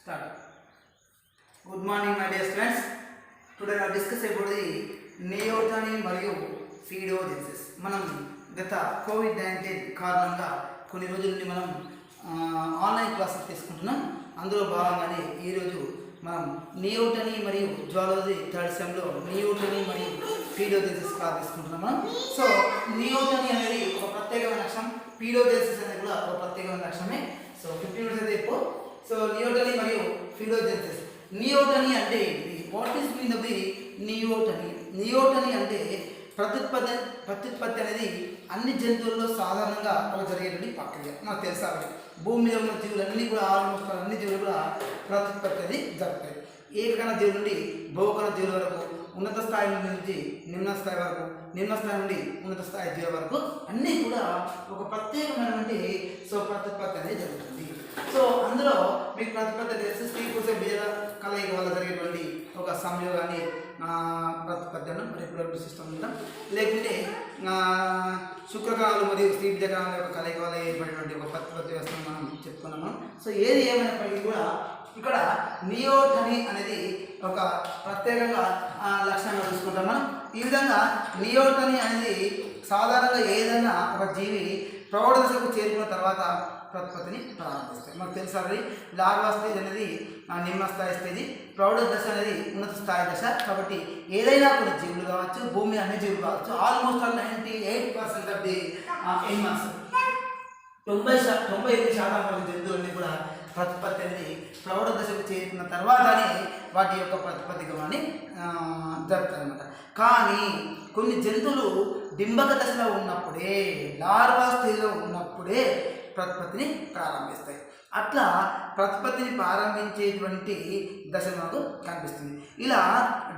Start. Good morning, my dear students. Today I will discuss about the neoteny మరియు ఫీడోజెన్సిస్. మనం గత COVID-19 కారణంగా కొన్ని రోజుల నుండి మనం ఆన్లైన్ క్లాసెస్ తీసుకుంటున్నాం. అందులో భాగంగానే ఈరోజు మనం నియోటనీ మరియు జువాలజీ థర్డ్ సెమ్లో నియోటనీ మరియు ఫీడోజెన్సిస్ క్లాస్ తీసుకుంటున్నాం. సో నియోటనీ అనేది ఒక ప్రత్యేకమైన లక్షణం, ఫీడోజెన్సిస్ అనేది కూడా ఒక ప్రత్యేకమైన లక్షణమే. సో 15 మినిట్స్ అయితే ఇప్పుడు సో నియోటనీ మరియు ఫీడోజెన్సిస్. నియోటనీ అంటే what is mean of the neoteny? Neoteny అంటే ప్రత్యుత్పత్తి అనేది అన్ని జంతువుల్లో సాధారణంగా జరిగేటువంటి ప్రక్రియ. నాకు తెలుసా, భూమి మీద ఉన్న జీవులన్నీ కూడా ఆల్మోస్ట్ అన్ని జీవులు కూడా ప్రత్యుత్పత్తి అనేది జరుగుతాయి. ఏకకణ జీవుల నుండి బహుకణ జీవుల వరకు, ఉన్నత స్థాయి నుంచి నిమ్న స్థాయి వరకు, నిమ్న స్థాయి నుండి ఉన్నత స్థాయి జీవుల వరకు అన్నీ కూడా ఒక ప్రత్యేకమైనటువంటి ప్రత్యుత్పత్తి అనేది జరుగుతుంది. సో అందులో మీకు ప్రతిపత్తి తెలిసి స్త్రీ పురుష బీజ కలయిక వల్ల జరిగేటువంటి ఒక సంయోగాన్ని ప్రతిపత్తి అనడం, రిప్రొడక్టివ్ సిస్టమ్ అనడం, లేకుంటే శుక్రకణాలు మరియు స్త్రీ బీజ కణాల యొక్క కలయిక వల్ల ఏర్పడినటువంటి ఒక ప్రతిపత్తి వ్యవస్థను మనం చెప్పుకున్నాము. సో ఏది ఏమైనప్పటికీ కూడా ఇక్కడ నియోటనీ అనేది ఒక ప్రత్యేకంగా లక్షణంగా చూసుకుంటాం మనం. ఈ విధంగా నియోటనీ అనేది సాధారణంగా ఏదైనా ఒక జీవి ప్రౌఢ దశకు చేరుకున్న తర్వాత ప్రతిపత్తిని ప్రారంభిస్తాయి. మనకు తెలుసు ఆల్రెడీ లార్వా స్టేజ్ అనేది నిమ్న స్థాయి స్టేజ్, ప్రౌఢ దశ అనేది ఉన్నత స్థాయి దశ. కాబట్టి ఏదైనా కొన్ని జీవులు కావచ్చు, భూమి అన్ని జీవులు కావచ్చు, ఆల్మోస్ట్ 98% ఆఫ్ ది ఎనిమల్స్ 98% జంతువులన్నీ కూడా ప్రతిపత్తి అనేది ప్రౌఢ దశకు చేరుకున్న తర్వాతనే వాటి యొక్క ప్రతిపత్తి గమని జరుగుతుంది అన్నమాట. కానీ కొన్ని జంతువులు డింబక దశలో ఉన్నప్పుడే, లార్వా స్టేజ్లో ఉన్నప్పుడే ప్రతిపత్తిని ప్రారంభిస్తాయి. అట్లా ప్రతిపత్తిని ప్రారంభించేటువంటి దశ మనకు కనిపిస్తుంది. ఇలా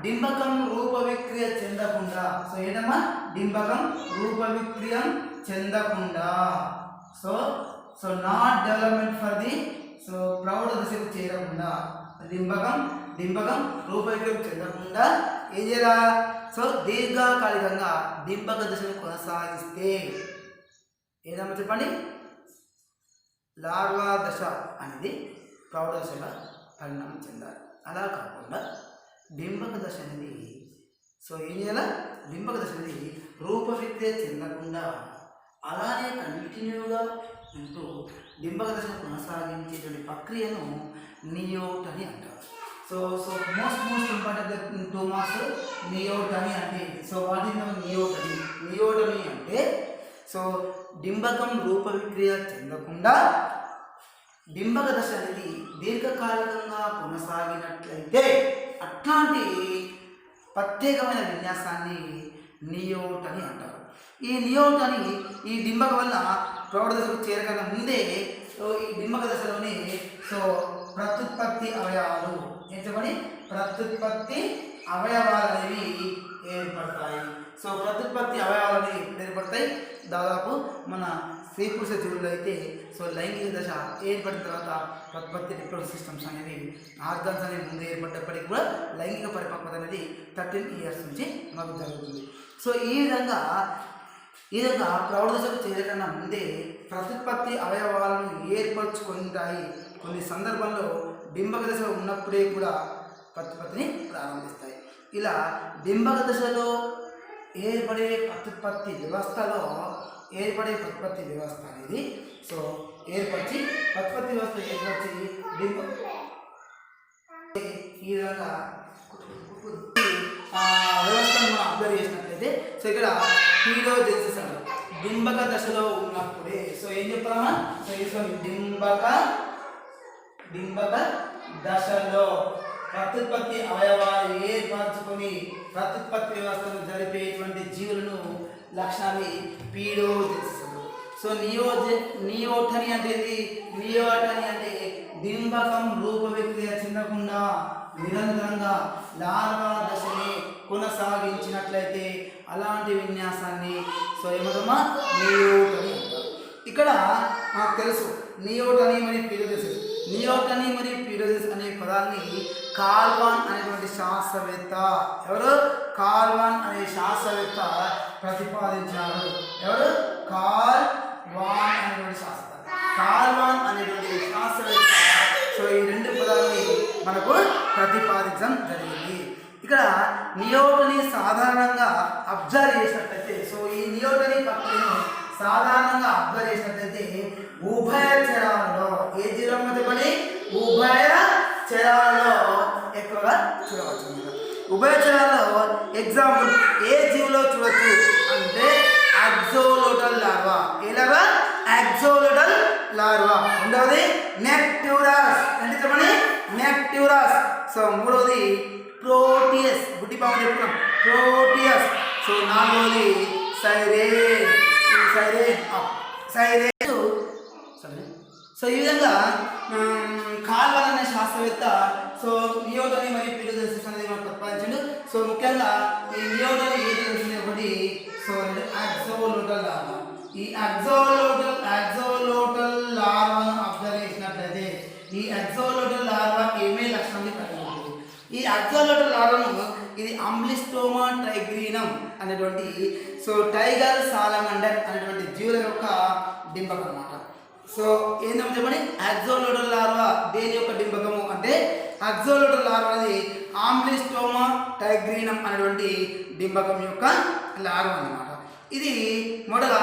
డింబకం రూపవిక్రియ చెందకుండా, సో ఏంటమ్మా, డింబకం రూపవిక్రియం చెందకుండా, so not development for the ప్రౌఢ దశకు చేరకుండా, డింబకం రూపవిక్రియం చెందకుండా ఏం చేయాలా? సో దీర్ఘకాలికంగా డింబక దశను కొనసాగిస్తే ఏదమ్మా చెప్పండి, లార్వా దశ అనేది ప్రౌఢ దశగా పరిణామం చెందాలి. అలా కాకుండా డింబక దశ అనేది ఏం చేయాలి, డింబక దశ అనేది రూపవిక్రియ చెందకుండా అలానే కంటిన్యూగా ఉంటూ డింబక దశను కొనసాగించేటువంటి ప్రక్రియను నియోటనీ అంటారు. సో మోస్ట్ ఇంపార్టెంట్ 2 మార్క్స్ నియోటనీ అంటే. సో వాటి నియోటనీ అంటే డింబకం రూపవిక్రియ చెందకుండా డింబక దశ అనేది దీర్ఘకాలికంగా కొనసాగినట్లయితే అట్లాంటి ప్రత్యేకమైన విన్యాసాన్ని నియోటనీ అంటారు. ఈ నియోటనీ ఈ డింబక వల్ల ప్రౌఢ దశకు చేరకన్నా ముందే ఈ డింబక దశలోని ప్రత్యుత్పత్తి అవయవాలు ప్రత్యుత్పత్తి అవయవాలు అనేవి ఏర్పడతాయి. ప్రత్యుత్పత్తి అవయవాలు అనేవి ఏర్పడతాయి. దాదాపు మన స్త్రీ పురుష జీవుల్లో అయితే లైంగిక దశ ఏర్పడిన తర్వాత ప్రతిపత్తి రిప్రొడక్టివ్ సిస్టమ్స్ అనేవి ఆర్గాన్స్ అనేవి ముందు ఏర్పడ్డప్పటికీ కూడా లైంగిక పరిపక్వత అనేది 13 ఇయర్స్ నుంచి మనకు జరుగుతుంది. ఈ విధంగా ప్రౌఢ దశకు చేరకన్నా ముందే ప్రత్యుత్పత్తి అవయవాలను ఏర్పరచుకుంటాయి. కొన్ని సందర్భాల్లో డింబక దశ ఉన్నప్పుడే కూడా ప్రత్యుత్పత్తిని ప్రారంభిస్తాయి. ఇలా డింబక దశలో ఏర్పడే ప్రత్యుత్పత్తి వ్యవస్థలో ప్రతిపత్తి వ్యవస్థ అనేది ఏర్పరిచి ప్రతిపత్తి వ్యవస్థ ఏర్పరిచి ఈ విధంగా వ్యవస్థను మనం అబ్జర్వ్ చేసినట్లయితే ఇక్కడ ఫీడోజెన్సిస్ అంటారు. డింబక దశలో ఉన్నప్పుడే ఏం చెప్తామా, డింబక దశలో ప్రత్యుత్పత్తి అవయవాలు ఏర్పరచుకొని ప్రత్యుత్పత్తి వ్యవస్థను జరిపేటువంటి జీవులను లక్షణాన్ని ఫీడోజెన్సిస్. నియోటనీ అంటే నియోటనీ అంటే డింబకం రూపవిక్రియ చెందకుండా నిరంతరంగా లార్వా దశని కొనసాగించినట్లయితే అలాంటి విన్యాసాన్ని ఏమదమ్మా నియోటనీ అంటారు. ఇక్కడ నాకు తెలుసు నియోటనీ మరియు ఫీడోజెన్సిస్. నియోటనీ మరియు ఫీడోజెన్సిస్ అనే పదాన్ని కార్ల్వాన్ అనేటువంటి శాస్త్రవేత్త, కార్ల్వాన్ అనే శాస్త్రవేత్త ప్రతిపాదించారు. కార్ల్వాన్ అనేటువంటి శాస్త్రవేత్త ఈ రెండు పదాలని మనకు ప్రతిపాదించడం జరిగింది. ఇక్కడ నియోటనీ సాధారణంగా అబ్జర్వ్ చేసినట్లయితే, సో ఈ నియోటనీ ప్రక్రియను సాధారణంగా అబ్జర్వ్ చేసినట్లయితే ఉభయచరాలలో, ఏ జీవులలో చెప్పండి, ఉభయచరాలలో ఎక్కువగా చూడవచ్చు. ఉభయచరాలలో ఎగ్జాంపుల్ ఏ జీవులో చూడొచ్చు అంటే అక్సోలోటల్ లార్వా. ఏ లార్వా? అక్సోలోటల్ లార్వా. రెండవది నెక్ట్యూరస్, అంటే చెప్పండి నెక్ట్యూరస్. సో మూడవది ప్రోటియస్, గుడ్డి పాము చెప్పుకున్నాం, ప్రోటియస్. సో నాలుగవది సైరేన్. సో ఈ విధంగా కాల్వల్ అనే శాస్త్రవేత్త సో నియోటనీ మరియు పీడోజెన్సిస్ అనేది మనకు ప్రతిపాదించండు. సో ముఖ్యంగా ఈ నియోటనీ ఏది తెలిసింది ఒకటి, సో అక్సోలోటల్ లార్వా. ఈ అక్సోలోటల్ లార్వాను అబ్జర్వ్ చేసినట్లయితే ఈ అక్సోలోటల్ లార్వా ఏమే లక్షణాన్ని కలిగి ఉంటుంది. ఈ అక్సోలోటల్ లార్వాను ఇది అంబ్లిస్టోమా ట్రైగ్రీనం అనేటువంటి సో టైగర్ సాలమండర్ అనేటువంటి జీవుల యొక్క డింబకం అన్నమాట. సో ఏంటంటే చెప్పండి అక్సోలోటల్ లార్వా దేని యొక్క డింబకము అంటే అక్సోలోటల్ లార్వా అనేది ఆంబ్లిస్టోమా టైగ్రీనం అనేటువంటి డింబకం యొక్క లార్వా అన్నమాట. ఇది మొదట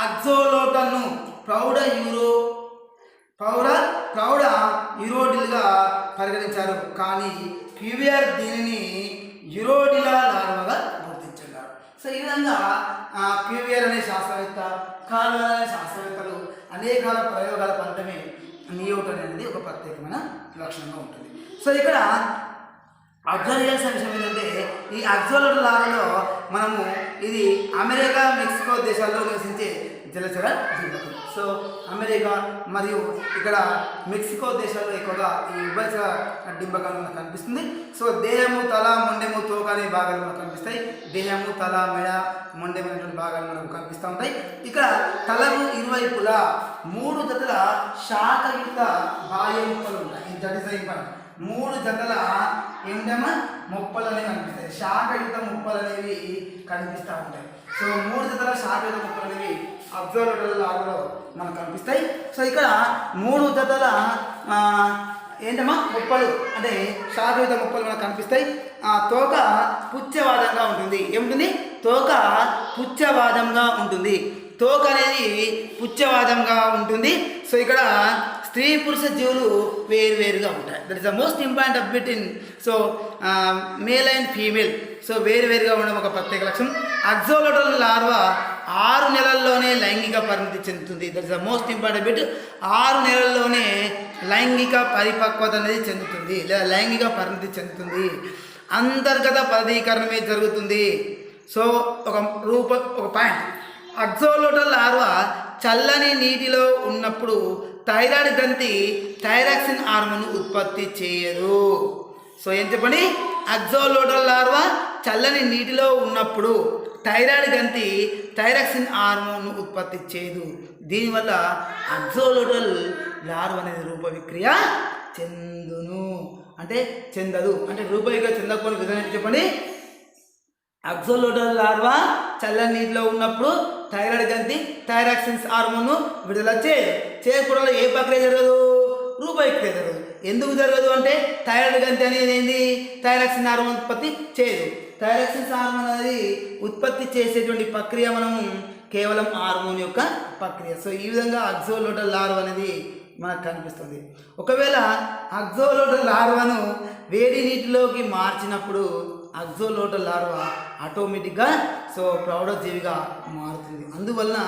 అక్సోలోటల్ను ప్రౌఢ యూరోడిల్గా పరిగణించారు, కానీ క్యూవియర్ దీనిని యూరోడిలా లార్వాగా గుర్తించారు. సో ఈ విధంగా క్యూవియర్ అనే శాస్త్రవేత్త, కాల్వల్ అనే శాస్త్రవేత్తలు అనేక ప్రయోగాల ఫలితమే నియోటనీ అనేది ఒక ప్రత్యేకమైన లక్షణంగా ఉంటుంది. సో ఇక్కడ అబ్జర్వ్ చేయాల్సిన విషయం ఏంటంటే ఈ అక్సోలోటల్ లార్వాలో మనము ఇది అమెరికా, మెక్సికో దేశాల్లో నివసించే జలచర డింబకం. సో అమెరికా మరియు ఇక్కడ మెక్సికో దేశాల్లో ఎక్కువగా ఈ ఉభయచర డింబకం మనకు కనిపిస్తుంది. సో దేహము, తల, మొండెము, తోక అనే భాగాలు మనకు కనిపిస్తాయి. దేహము, తల, మెడ, మొండెం అనేటువంటి భాగాలు మనకు కనిపిస్తూ ఉంటాయి. ఇక్కడ తలకు ఇరువైపులా 3 జతల శాఖయుక్త బాహ్య ముక్కలు ఉంటాయి. ఈ దట్ ఇస్ ద ఇంపార్టెంట్. 3 జతల ఏంటమ్మా ముప్పలు అనేవి కనిపిస్తాయి. శాఖయుక్త ముప్పలు అనేవి కనిపిస్తూ ఉంటాయి. సో 3 జతల శాఖయుక్త ముప్పలు అనేవి అక్సోలోటల్ లార్వాలో మనకు కనిపిస్తాయి. సో ఇక్కడ 3 జతల ఏంటమ్మా ముప్పలు అంటే శాఖయుక్త ముప్పలు మనకు కనిపిస్తాయి. తోక పుచ్చవాదంగా ఉంటుంది. ఏముంటుంది? తోక పుచ్చవాదంగా ఉంటుంది. తోక అనేది పుచ్చవాదంగా ఉంటుంది. సో ఇక్కడ స్త్రీ పురుష జీవులు వేరువేరుగా ఉంటాయి. That is the most important up between so male and female. So వేరువేరుగా ఉండడం ఒక ప్రత్యేక లక్షణం. అక్సోలోటల్ లార్వా 6 నెలల్లోనే లైంగిక పరిణతి చెందుతుంది. That is the most important bit. 6 నెలల్లోనే లైంగిక పరిపక్వత అనేది చెందుతుంది లేదా లైంగిక పరిణతి చెందుతుంది. అంతర్గత ఫలదీకరణమే జరుగుతుంది. సో ఒక పాయింట్, అక్సోలోటల్ లార్వా చల్లని నీటిలో ఉన్నప్పుడు థైరాయిడ్ గ్రంథి థైరాక్సిన్ హార్మోన్ ఉత్పత్తి చేయదు. సో ఏం చెప్పండి, అక్సోలోటల్ లార్వా చల్లని నీటిలో ఉన్నప్పుడు థైరాయిడ్ గ్రంథి థైరాక్సిన్ హార్మోన్ ఉత్పత్తి చేయదు. దీనివల్ల అక్సోలోటల్ లార్వా అనేది రూపవిక్రియ చెందదు. అంటే రూపవిక్రియ చెందకపోయిన విధానం చెప్పండి. అక్సోలోటల్ లార్వా చల్లని నీటిలో ఉన్నప్పుడు థైరాయిడ్ గ్రంథి థైరాక్సిన్ హార్మోన్ విడుదల చేయకూడదు. ఏ ప్రక్రియ జరగదు? రూపవిక్రియ జరగదు. ఎందుకు జరగదు అంటే థైరాయిడ్ గ్రంథి అనేది ఏంది? థైరాక్సిన్ హార్మోన్ ఉత్పత్తి చేయదు. థైరాక్సిన్ హార్మోన్ అనేది ఉత్పత్తి చేసేటువంటి ప్రక్రియ మనము కేవలం హార్మోన్ యొక్క ప్రక్రియ. సో ఈ విధంగా అక్సోలోటల్ లార్వా అనేది మనకు కనిపిస్తుంది. ఒకవేళ అక్సోలోటల్ లార్వాను వేడి నీటిలోకి మార్చినప్పుడు అక్సోలోటల్ లార్వా ఆటోమేటిక్గా సో ప్రౌఢజీవిగా మారుతుంది. అందువలన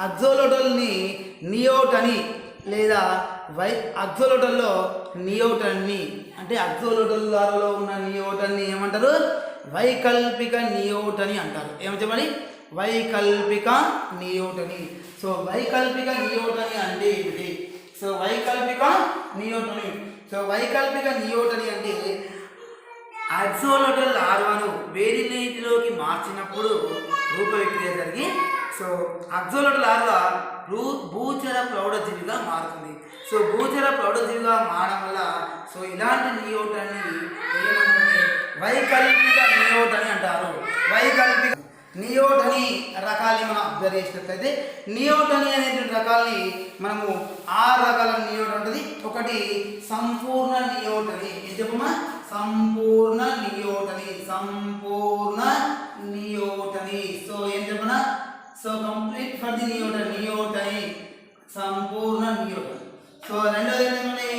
అక్సోలోటల్ని నియోటనీ లేదా అక్సోలోటల్లో నియోటనీ అంటే అక్సోలోటల్ లార్వాలో ఉన్న నియోటనీ ఏమంటారు? వైకల్పిక నియోటనీ అంటారు. ఏమని చెప్పండి? వైకల్పిక నియోటనీ. సో వైకల్పిక నియోటనీ అంటే ఏంటి? సో వైకల్పిక నియోటనీ అంటే అక్సోలోటల్ లార్వాను వేడి నీటిలోకి మార్చినప్పుడు రూపవిక్రియ జరిగి సో అక్సోలోటల్ లార్వా భూచర ప్రౌఢజీవిగా మారుతుంది. సో భూచర ప్రౌఢజీవిగా మారడం వల్ల సో ఇలాంటి నియోటనీ ఏమంటే వైకల్పిక నియోటనీ అంటారు. వైకల్పిక నియోటనీ రకాలని మనం అబ్జర్వ్ చేసినట్లయితే నియోటనీ అనేటువంటి రకాలని మనము 6 రకాల నియోటనీ ఉంటుంది. ఒకటి సంపూర్ణ నియోటనీ. నియోటనీ ఏం చెప్పమ్మా సంపూర్ణ నియోటనీ సంపూర్ణ నియోటనీ సో ఏం చెప్పనా so complete for the నియోటనీ Sampoorna నియోటనీ so రెండోది ఏంటంటే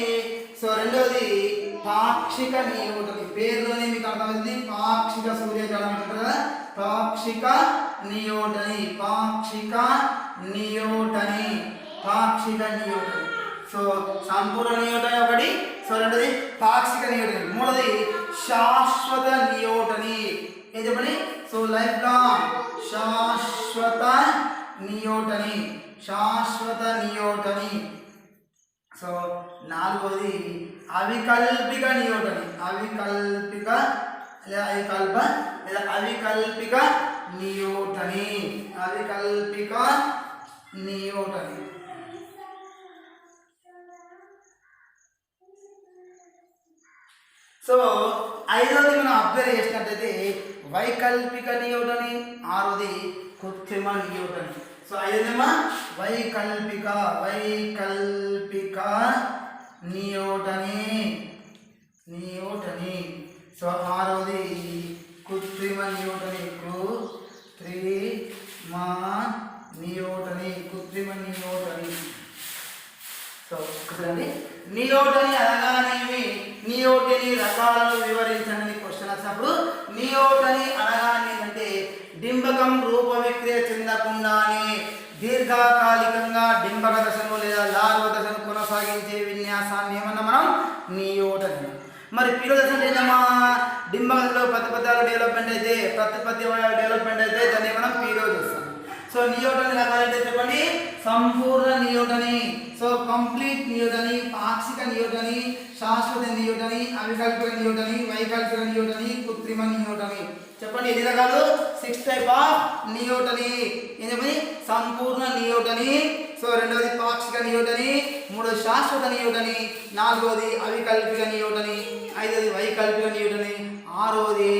సో రెండోది పాక్షిక నియోటనీ పేరులోనే మీకు అర్థమైంది పాక్షిక సూర్యగ్రహణం అంటారు కదా పాక్షిక నియోటనీ సో సంపూర్ణ నియోటనీ ఒకటి సో రెండోది పాక్షిక నియోటనీ మూడోది శాశ్వత నియోటనీ ఏం చెప్పండి సో లైఫ్ లాంగ్ శాశ్వత నియోటనీ సో నాలుగోది అవికల్పిక నియోటనీ అవికల్పిక నియోటనీ సో ఐదోది మనం అబ్జర్వ్ చేసినట్టయితే వైకల్పిక నియోటనీ ఆరోది కృత్రిమ నియోటనీ సో ఐదోదేమో వైకల్పిక నియోటనీ సో ఆరోది కృత్రిమ నియోటనీ సో ఒకసారి నియోటనీ అనగానేమి నియోటనీ రకాలను వివరించండి క్వశ్చన్ వచ్చినప్పుడు నియోటనీ అనగానే అంటే డింబకం రూప విక్రియ చెందకుండానే దీర్ఘకాలికంగా డింబక దశను లేదా లార్వ దశను కొనసాగించే విన్యాసాన్ని ఏమన్నా మనం నియోటనీ మరి పీరియడ్ దశ ఏంటమ్మా డింబకలో ప్రతిపత్యాలు డెవలప్మెంట్ అయితే దాన్ని మనం పీరియడ్ చేస్తాం సో నియోటనీ రకాలంటే చెప్పండి సంపూర్ణ నియోటనీ సో కంప్లీట్ నియోటనీ పాక్షిక నియోటనీ శాశ్వత నియోటనీ అవికల్పిక నియోటనీ వైకల్పిక నియోటనీ కృత్రిమ నియోటనీ చెప్పండి ఎన్ని రకాలు 6 టైప్ ఆఫ్ నియోటనీ ఏం చెప్పండి సంపూర్ణ నియోటనీ సో రెండవది పాక్షిక నియోటనీ మూడోది శాశ్వత నియోటనీ నాలుగోది అవికల్పిక నియోటనీ ఐదోది వైకల్పిక నియోటనీ ఆరోది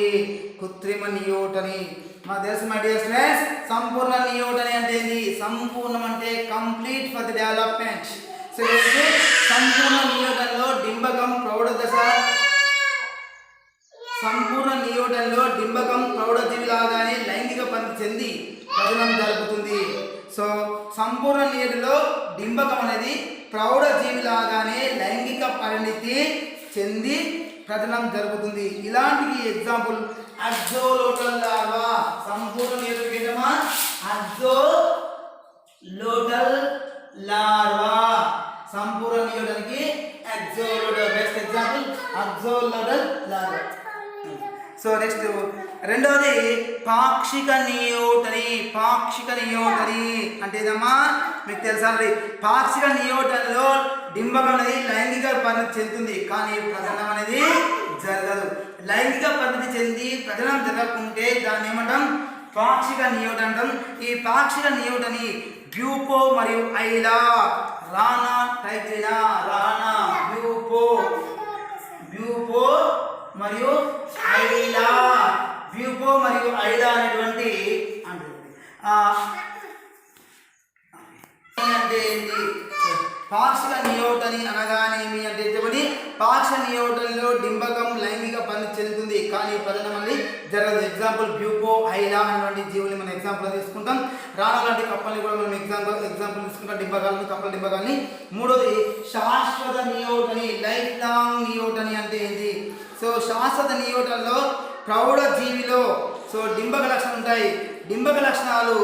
కృత్రిమ నియోటనీ మాకు తెలుసు మై డియర్ స్టూడెంట్స్ సంపూర్ణ నియోటనీ అంటే ఏంటి సంపూర్ణం అంటే complete for the development so సంపూర్ణ నియోటనలో డింబకం ప్రౌఢజీవి లాగానే లైంగిక పరిణతి చెంది ప్రజనం జరుగుతుంది సో సంపూర్ణ నియోటనలో డింబకం అనేది ప్రౌఢజీవి లాగానే లైంగిక పరిణతి చెంది ప్రజనం జరుగుతుంది ఇలాంటి ఎగ్జాంపుల్ అక్సోలోటల్ లార్వా సంపూర్ణ నియోటనకి ఏంటమ్మా అక్సోలోటల్ లార్వా సంపూర్ణ నియోటనకి axolotl best example axolotl larva so next రెండవది పాక్షిక నియోటనీ అంటే ఏదమ్మా మీకు తెలుసా పాక్షిక నియోటనలో డింబకం అనేది లైంగిక పరిణతి చెందుతుంది కానీ ప్రజనం అనేది జరగదు లైంగిక పరిణతి చెంది ప్రజనం జరగకుంటే దాన్ని ఏమంటాం పాక్షిక నియోటనీ అంటాం ఈ పాక్షిక నియోటనీ బ్యూపో మరియు ఐలా రానా టైప్ చేనా రానా బ్యూపో మరియు ఐలా అనేటువంటి అంటే ఏంటి పాక్షిక నియోటనీ అనగానేమి అంటే చెప్పండి పాక్షిక నియోటనీలో డింబకం లైంగిక పరిణతి చెందుతుంది కానీ ప్రజనం అనేది జరగదు ఎగ్జాంపుల్ బ్యూపో ఐలా అనేటువంటి జీవులు మనం ఎగ్జాంపుల్ తీసుకుంటాం రాణా లాంటి కప్పల్ని కూడా మనం ఎగ్జాంపుల్ తీసుకుంటాం డింబకాలని మూడోది శాశ్వత నియోటనీ లైఫ్ లాంగ్ నియోటనీ అంటే ఏంటి సో శాశ్వత నియోటనలో ప్రౌఢ జీవిలో సో డింబక లక్షణాలు ఉంటాయి డింబక లక్షణాలు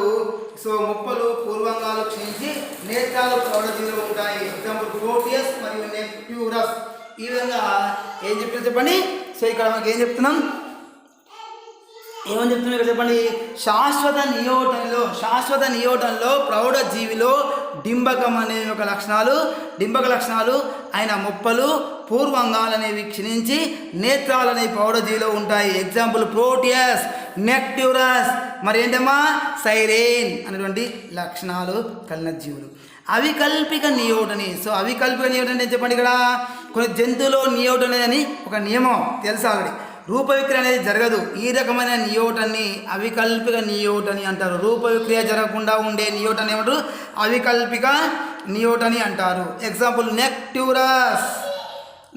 సో మొప్పలు పూర్వంగాలు క్షీణించి నేత్రాలు ప్రౌఢజీవిలో ఉంటాయి ఎగ్జాంపుల్ ప్రోటియస్ మరియు నెక్ట్యూరస్ ఈ విధంగా ఏం చెప్పారు చెప్పండి సో ఇక్కడ మనకి ఏం చెప్తున్నాం ఏమని చెప్తున్నాం ఇక్కడ చెప్పండి శాశ్వత నియోటనలో ప్రౌఢ జీవిలో డింబకం అనే ఒక డింబక లక్షణాలు ఆయన మొప్పలు పూర్వంగాలు అనేవి క్షీణించి నేత్రాలు అనేవి ప్రౌఢజీవిలో ఉంటాయి ఎగ్జాంపుల్ ప్రోటియస్ నెక్ట్యూరస్ మరి ఏంటమ్మా సైరేన్ అనేటువంటి లక్షణాలు కలిగిన జీవులు అవికల్పిక నియోటనీ సో అవికల్పిక నియోటనీ చెప్పండి ఇక్కడ కొన్ని జంతువులో నియోటనీ అని ఒక నియమం తెలుసా ఆల్రెడీ రూపవిక్రియ అనేది జరగదు ఈ రకమైన నియోటనీ అవికల్పిక నియోటనీ అంటారు రూపవిక్రియ జరగకుండా ఉండే నియోటనీ ఏమంటారు అవికల్పిక నియోటనీ అంటారు ఎగ్జాంపుల్ నెక్ట్యూరస్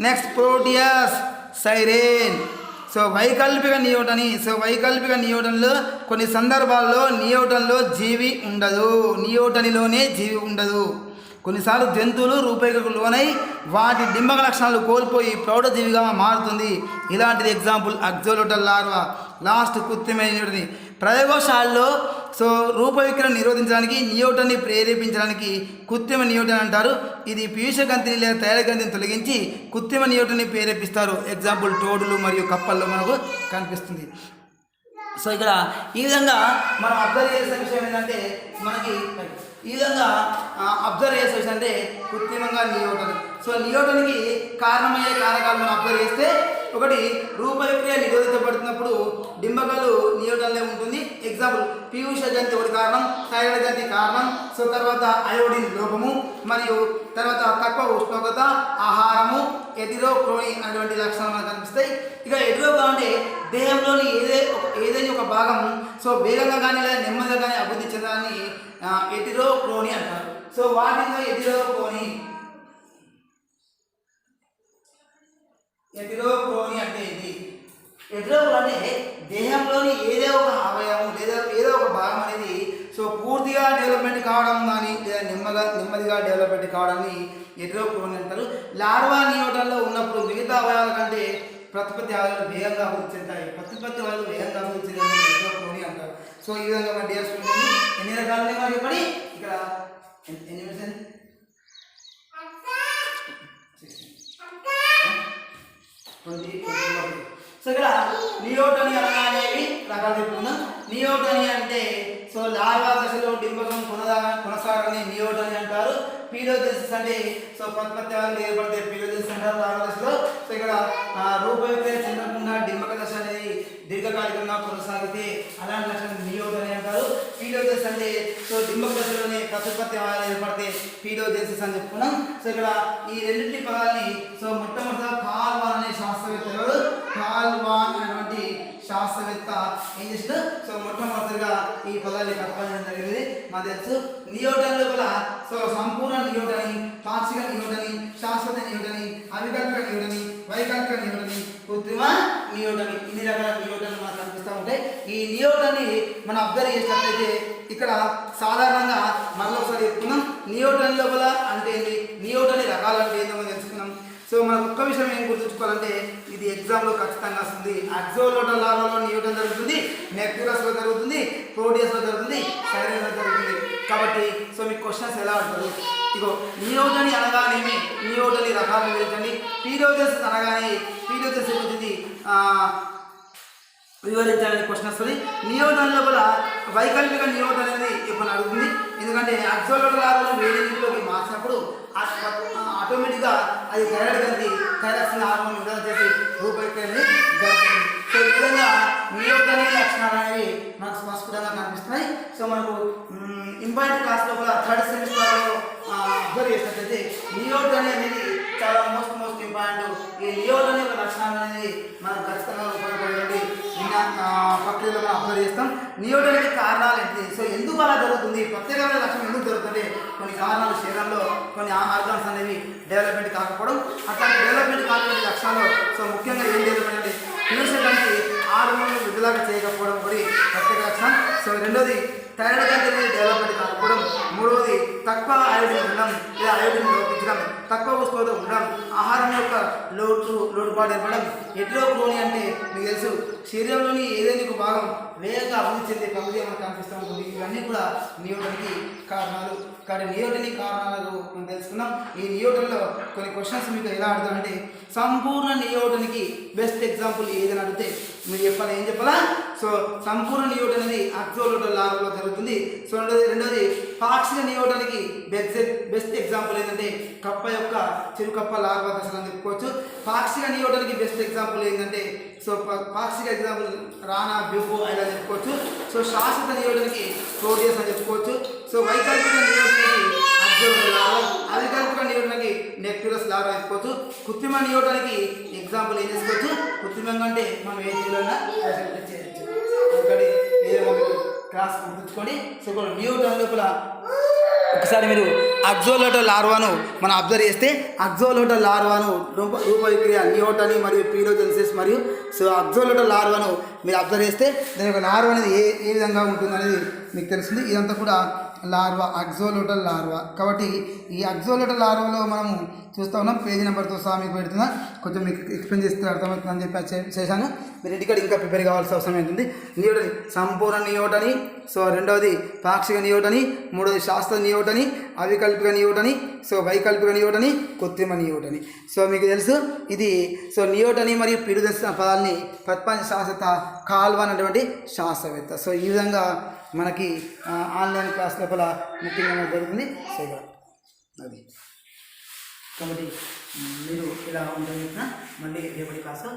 నెక్స్ట్ ప్రోటియస్, సైరేన్. సో వైకల్పిక నియోటన్లో కొన్ని సందర్భాల్లో నియోటన్లో జీవి ఉండదు, నియోటనిలోనే జీవి ఉండదు. కొన్నిసార్లు జంతువులు రూపరేఖకు లోనై వాటి డింబక లక్షణాలు కోల్పోయి ప్రౌఢజీవిగా మారుతుంది. ఇలాంటిది ఎగ్జాంపుల్ అక్జోలోటల్ లార్వా. లాస్ట్ కృత్రిమైన నియోటని. ప్రయోగశాలలో సో రూపవిక్రమం నిరోధించడానికి నియోటన్ని ప్రేరేపించడానికి కృత్రిమ నియోటన్ అంటారు. ఇది పీయూష గ్రంథిని లేదా తైల గ్రంథిని తొలగించి కృత్రిమ నియోటన్ని ప్రేరేపిస్తారు. ఎగ్జాంపుల్ తోడులు మరియు కప్పల్లో మనకు కనిపిస్తుంది. సో ఇక్కడ ఈ విధంగా మనం అబ్జర్వ్ చేసే విషయం ఏంటంటే మనకి ఈ విధంగా అబ్జర్వ్ చేసే విషయం అంటే కృత్రిమంగా నియోటన్. సో నియోటన్కి కారణమయ్యే కారకాలు మనం అబ్జర్వ్ చేస్తే ఒకటి రూపవిక్రియ నిరోధించబడుతున్నప్పుడు డింబకాలు నియోటన్లే ఉంటుంది. ఎగ్జాంపుల్ పీయూష జంతి ఒకటి కారణం, థైరాయిడ్ జంతి కారణం. సో తర్వాత అయోడిన్ లోపము మరియు తర్వాత తక్కువ ఉష్ణోగ్రత, ఆహారము, ఎథిరోక్రోని అనేటువంటి లక్షణాలు మనకు కనిపిస్తాయి. ఇక ఎథిరోక్రోని అంటే దేహంలోని ఏదైనా ఒక భాగం సో వేగంగా కానీ లేదా నెమ్మదిగా కానీ అభివృద్ధి చెందాలని ఎథిరోక్రోని అంటారు. సో వాటిలో ఎథిరోక్రోని అంటే ఇది. ఎథిరోక్రోని అంటే దేహంలోని ఏదో ఒక అవయవం లేదా ఏదో ఒక భాగం అనేది సో పూర్తిగా డెవలప్మెంట్ కావడం కానీ లేదా నెమ్మదిగా డెవలప్మెంట్ కావడాన్ని ఎథిరోక్రోని అంటారు. లార్వా నియోటన్లో ఉన్నప్పుడు మిగతా అవయవాల కంటే ప్రతిపత్తి అవయవాలు వేగంగా అభివృద్ధి చెందాయి. ప్రతిపత్తి అవయవాలు వేగంగా అభివృద్ధి చెందాయి ఎథిరోక్రోని అంటారు. సో ఈ విధంగా మన డియర్ స్టూడెంట్ ఎన్ని రకాలు ఉన్నాయి చెప్పండి. ఇక్కడ ఎన్ని మినిట్స్ సో ఇక్కడ నియోటని అనగానేవి రకాలు చెప్పుకుందాం. నియోటని అంటే సో లార్వా దశలో డింబకం కొనసాగని నియోటని అంటారు. పీలోజెసిస్ అంటే సో ప్రతిపత్తి అవయవాలు ఏర్పడితే పీలోజెసిస్ అంటారు లార్వా దశలో. సో ఇక్కడ రూపవిక్రియ చెందకుండా డింబక దశ అనేది దీర్ఘకాలికంగా కొనసాగితే అలాంటి లక్షణం నియోటని అంటారు. పీలోజెసిస్ అంటే సో డింబక దశలోనే ప్రతిపత్తి అవయవాలు ఏర్పడితే పీలోజెసిస్ అని చెప్పుకున్నాం. సో ఇక్కడ ఈ రెండింటి పదాలని సో మొట్టమొదటిగా కార్ల్ వాన్ అనే శాస్త్రవేత్త అనేటువంటి శాస్త్రవేత్త ఏం చేసిన సో మొట్టమొదటిగా ఈ పదాన్ని కనుగొనడం జరిగింది. మాకు తెలుసు నియోటన్ లోపల సో సంపూర్ణ నియోటని, పాక్షిక నియోటని, శాశ్వత నియోటని, అవికల్పిక నియోటని, వైకల్పిక నియోటని, కృత్రిమ నియోటని, ఇన్ని రకాల నియోటన్లు మనకు కనిపిస్తూ ఉంటాయి. ఈ నియోటన్ని మనం అబ్జర్వ్ చేసినట్లయితే ఇక్కడ సాధారణంగా మరొకసారి చెప్పుకున్నాం నియోటన్ లోపల అంటే ఏంటి, నియోటని రకాలు అంటే ఏంటో మనం తెలుసుకున్నాం. సో మనకు ఒక్క విషయం ఏం గుర్తుంచుకోవాలంటే ఇది ఎగ్జామ్లో ఖచ్చితంగా వస్తుంది. అక్జోలోటల్ లార్వాలో నియోటన్ జరుగుతుంది, నెక్టరస్లో జరుగుతుంది, ప్రోటియస్లో జరుగుతుంది, సైరేన్లో జరుగుతుంది. కాబట్టి సో మీకు క్వశ్చన్స్ ఎలా అంటారు, ఇగో నియోటని అనగానేమి, నియోటని రకాలు వివరించండి. పీలోజెసిస్ అనగానే పీలోజెసిస్ గురించి వివరించాలని క్వశ్చన్ వస్తుంది. నియోటన్ లోపల వైకల్పిక నియోటన్ అనేది ఇప్పుడు అడుగుతుంది. ఎందుకంటే అక్జోలోటల్ లార్వాలో వేడి నీటిలోకి మార్చినప్పుడు ఆటోమేటిక్గా అది థైరాయిడ్ గ్రంథి థైరాక్సిన్ హార్మోన్ విడుదల చేసి రూపవిక్రయాన్ని జరుగుతుంది. సో ఈ విధంగా నియోటని లక్షణాలు అనేవి మనకు స్పష్టంగా కనిపిస్తున్నాయి. సో మనకు ఇంపార్టెంట్ క్లాస్ లోపల థర్డ్ సెమిస్టర్లో అబ్జర్వ్ చేసినట్లయితే నియోటని అనేది చాలా మోస్ట్ ఇంపార్టెంట్. ఈ నియోటని యొక్క లక్షణాలు అనేది మనకు ఖచ్చితంగా ఉపయోగపడేది ప్రక్రియలో మనం అబ్జర్వ్ చేస్తాం. నియోటన్కి కారణాలు ఏంటి, సో ఎందుకు అలా జరుగుతుంది, ప్రత్యేకమైన లక్షణం ఎందుకు జరుగుతుంది, కొన్ని కారణాలు శరీరంలో కొన్ని ఆర్గాన్స్ అనేవి డెవలప్మెంట్ కాకపోవడం, అట్లాంటి డెవలప్మెంట్ కాకపోతే లక్షణాలు సో ముఖ్యంగా ఏం డెవలప్మెంట్ అంటే పీయూష హార్మోన్లు విడుదల చేయకపోవడం ఒకటి ప్రత్యేక లక్షణం. సో రెండోది థైరాయిడ్ గ్రంథి డెవలప్మెంట్ కాకపోవడం, మూడవది తక్కువ అయోడిన్ ఉండడం లేదా అయోడిన్ లోపించడం, తక్కువ ఉష్ణోగ్రత ఉండడం, ఆహారం యొక్క లోటుపాటు ఏర్పడడం. ఎథిరోక్రోని అంటే మీకు తెలుసు శరీరంలోని ఏదైనా ఒక భాగం వేగంగా అభివృద్ధి చెందే ప్రక్రియ మనకు కనిపిస్తూ ఉంటుంది. ఇవన్నీ కూడా నియోటన్కి కారణాలు. కానీ నియోటని కారణాలు మనం తెలుసుకున్నాం. ఈ నియోటన్లో కొన్ని క్వశ్చన్స్ మీకు ఎలా అడుగుతారంటే సంపూర్ణ నియోటన్కి బెస్ట్ ఎగ్జాంపుల్ ఏదైనా అడిగితే మీరు చెప్పాలి, ఏం చెప్పాలా, సో సంపూర్ణ నియోటన్ అనేది అక్జోలోటల్ లార్వాలో జరుగుతుంది. సో రెండోది పాక్షిక నియోటన్కి బెస్ట్ ఎగ్జాంపుల్ ఏంటంటే కప్ప యొక్క చిరుకప్ప లార్వా దశలు అని చెప్పుకోవచ్చు. పాక్షిక నియోటన్కి బెస్ట్ ఎగ్జాంపుల్ ఏంటంటే సో పాక్షిక ఎగ్జాంపుల్ రానా, బ్యూఫో ఇలా చెప్పుకోవచ్చు. సో శాశ్వత నియోటన్కి ప్రోటియస్ అని చెప్పుకోవచ్చు. సో వైకల్పిక నియోటన్కి అక్జోలోటల్ లార్వా, అవికల్పిక నియోటన్కి నెక్టరస్ లార్వా చెప్పుకోవచ్చు. కృత్రిమ నియోటన్కి ఎగ్జాంపుల్ ఏం చేసుకోవచ్చు, కృత్రిమంగా అంటే మనం ఏ జీవులన్నా చేయొచ్చు. ఒకటి క్లాస్ గుర్తుంచుకోండి. సో నియోటన్ లోపల ఒకసారి మీరు అక్జోలోటల్ లార్వాను మనం అబ్జర్వ్ చేస్తే అక్జోలోటల్ లార్వాను రూపవిక్రియ నియోటనీ మరియు పీడోజెన్సిస్ మరియు సో అక్జోలోటల్ లార్వాను మీరు అబ్జర్వ్ చేస్తే దాని యొక్క లార్వా అనేది ఏ విధంగా ఉంటుంది అనేది మీకు తెలుస్తుంది. ఇదంతా కూడా లార్వా, అక్జోలోటల్ లార్వా. కాబట్టి ఈ అక్జోలోటల్ లార్వాలో మనము చూస్తూ ఉన్నాం. పేజీ నెంబర్తో సహా మీకు పెడుతున్నా, కొంచెం మీకు ఎక్స్ప్లెయిన్ చేస్తే అర్థమవుతుందని చెప్పి చేశాను. మీరు ఇంటికాడ ఇంకా ప్రిపేర్ కావాల్సిన అవసరం ఏంటుంది. నియోటనీ, సంపూర్ణ నియోటనీ, సో రెండవది పాక్షిక నియోటనీ, మూడవది శాస్త్ర నియోటనీ, అవికల్పిక నియోటనీ, సో వైకల్పిక నియోటనీ, కృత్రిమ నియోటనీ. సో మీకు తెలుసు ఇది. సో నియోటనీ మరియు పీడోజెన్సిస్ పదాలని ప్రపంచ శాస్త్రవేత్త కాల్వన్ అనేటువంటి శాస్త్రవేత్త. సో ఈ విధంగా మనకి ఆన్లైన్ క్లాస్ లోపల ముఖ్యంగా జరుగుతుంది. సో అది కాబట్టి మీరు ఇలా ఉంటుంది. మళ్ళీ రేపటి క్లాసు